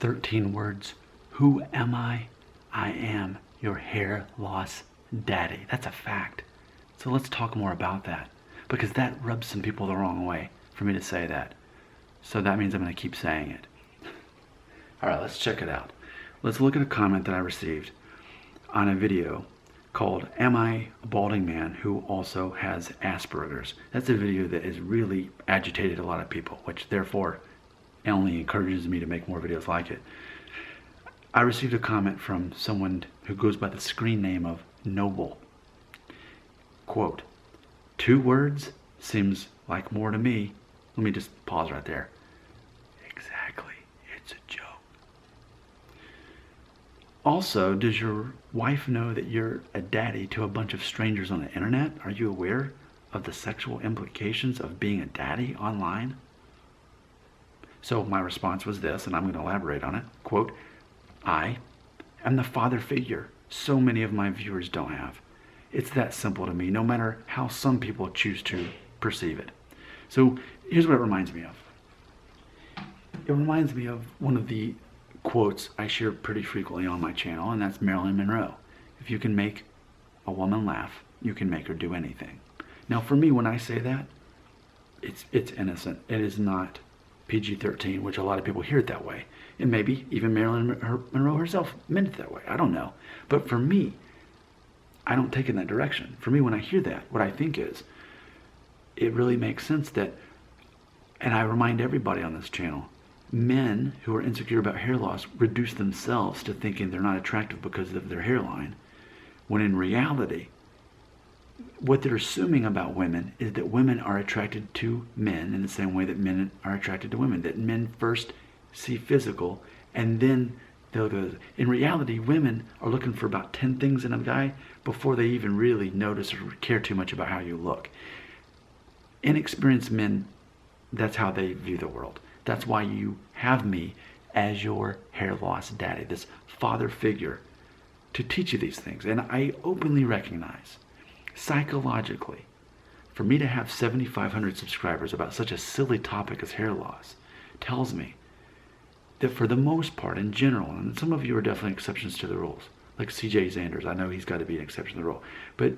13 words. Who am I? I am your hair loss daddy. That's a fact. So let's talk more about that, because that rubs some people the wrong way for me to say that. So that means I'm going to keep saying it. All right, let's check it out. Let's look at a comment that I received on a video called Am I a Balding Man Who Also Has Asperger's? That's a video that has really agitated a lot of people, which therefore only encourages me to make more videos like it. I received a comment from someone who goes by the screen name of Noble. Quote, 2 words seems like more to me. Let me just pause right there. Exactly, it's a joke. Also, does your wife know that you're a daddy to a bunch of strangers on the internet? Are you aware of the sexual implications of being a daddy online? So my response was this, and I'm going to elaborate on it. Quote, I am the father figure so many of my viewers don't have. It's that simple to me, no matter how some people choose to perceive it. So here's what it reminds me of. It reminds me of one of the quotes I share pretty frequently on my channel, and that's Marilyn Monroe. If you can make a woman laugh, you can make her do anything. Now for me, when I say that, it's innocent. It is not PG-13, which a lot of people hear it that way. And maybe even Marilyn Monroe herself meant it that way. I don't know. But for me, I don't take it in that direction. For me, when I hear that, what I think is, it really makes sense that, and I remind everybody on this channel, men who are insecure about hair loss reduce themselves to thinking they're not attractive because of their hairline, when in reality, what they're assuming about women is that women are attracted to men in the same way that men are attracted to women, that men first see physical and then they'll go. In reality, women are looking for about 10 things in a guy before they even really notice or care too much about how you look. Inexperienced men, that's how they view the world. That's why you have me as your hair loss daddy, this father figure, to teach you these things. And I openly recognize, psychologically, for me to have 7,500 subscribers about such a silly topic as hair loss tells me that for the most part, in general, and some of you are definitely exceptions to the rules, like CJ Zanders, I know he's got to be an exception to the rule, but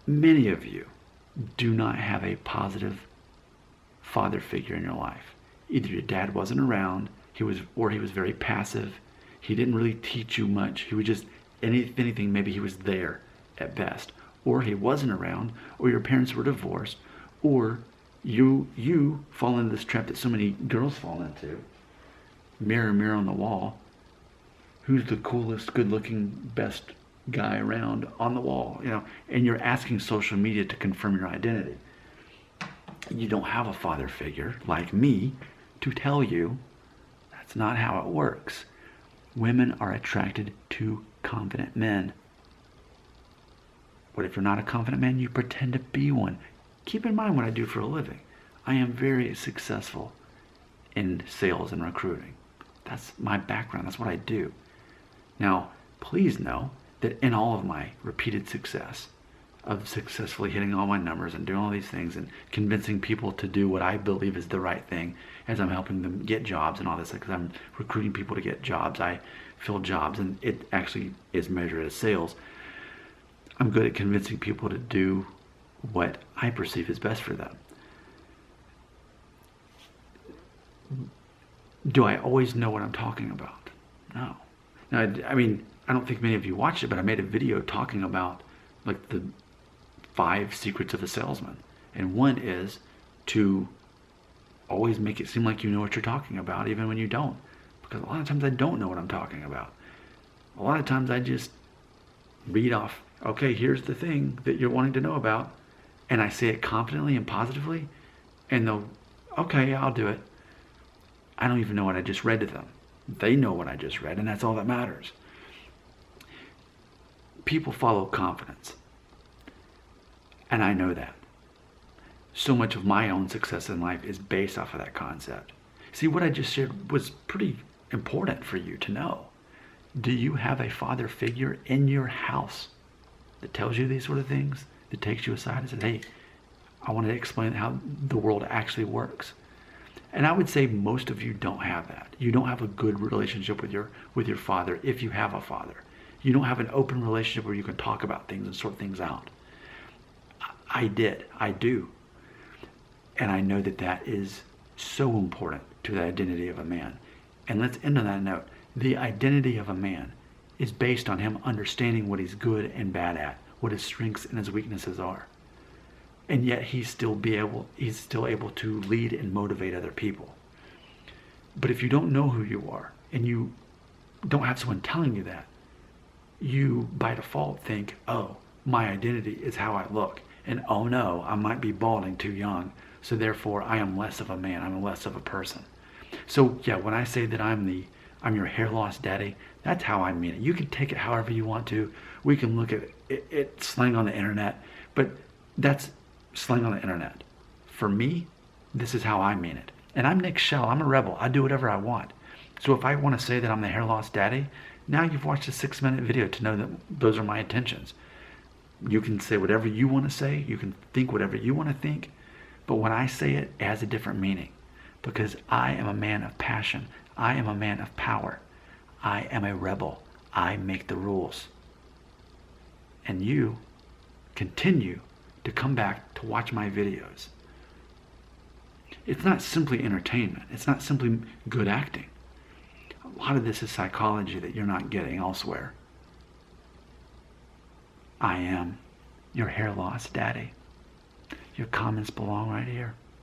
many of you do not have a positive father figure in your life. Either your dad wasn't around, or he was very passive, he didn't really teach you much, he was just, if anything, maybe he was there at best, or he wasn't around, or your parents were divorced, or you fall into this trap that so many girls fall into. Mirror, mirror on the wall, who's the coolest, good-looking, best guy around on the wall, and you're asking social media to confirm your identity. You don't have a father figure like me to tell you that's not how it works. Women are attracted to confident men. What if you're not a confident man? You pretend to be one. Keep in mind what I do for a living. I am very successful in sales and recruiting. That's my background. That's what I do. Now, please know that in all of my repeated success of successfully hitting all my numbers and doing all these things and convincing people to do what I believe is the right thing as I'm helping them get jobs and all this, because I'm recruiting people to get jobs, I fill jobs, and it actually is measured as sales. I'm good at convincing people to do what I perceive is best for them. Do I always know what I'm talking about? No. Now, I mean, I don't think many of you watched it, but I made a video talking about like the 5 secrets of a salesman. And one is to always make it seem like you know what you're talking about, even when you don't. Because a lot of times I don't know what I'm talking about. A lot of times I just read off, okay, here's the thing that you're wanting to know about, and I say it confidently and positively, and they'll, okay, I'll do it. I don't even know what I just read to them. They know what I just read, and that's all that matters. People follow confidence, and I know that. So much of my own success in life is based off of that concept. See, what I just shared was pretty important for you to know. Do you have a father figure in your house that tells you these sort of things, that takes you aside and says, hey, I want to explain how the world actually works? And I would say most of you don't have that. You don't have a good relationship with your father if you have a father. You don't have an open relationship where you can talk about things and sort things out. I did. I do. And I know that that is so important to the identity of a man. And let's end on that note. The identity of a man is based on him understanding what he's good and bad at, what his strengths and his weaknesses are. And yet he's still able to lead and motivate other people. But if you don't know who you are and you don't have someone telling you that, you by default think, oh, my identity is how I look. And oh no, I might be balding too young, so therefore I am less of a man, I'm less of a person. So yeah, when I say that I'm your hair loss daddy, that's how I mean it. You can take it however you want to. We can look at it slang on the internet, but that's slang on the internet. For me, this is how I mean it. And I'm Nick Shell. I'm a rebel. I do whatever I want. So if I want to say that I'm the hair loss daddy, now you've watched a 6-minute video to know that those are my intentions. You can say whatever you want to say. You can think whatever you want to think. But when I say it, it has a different meaning. Because I am a man of passion. I am a man of power. I am a rebel. I make the rules. And you continue to come back to watch my videos. It's not simply entertainment. It's not simply good acting. A lot of this is psychology that you're not getting elsewhere. I am your hair loss daddy. Your comments belong right here.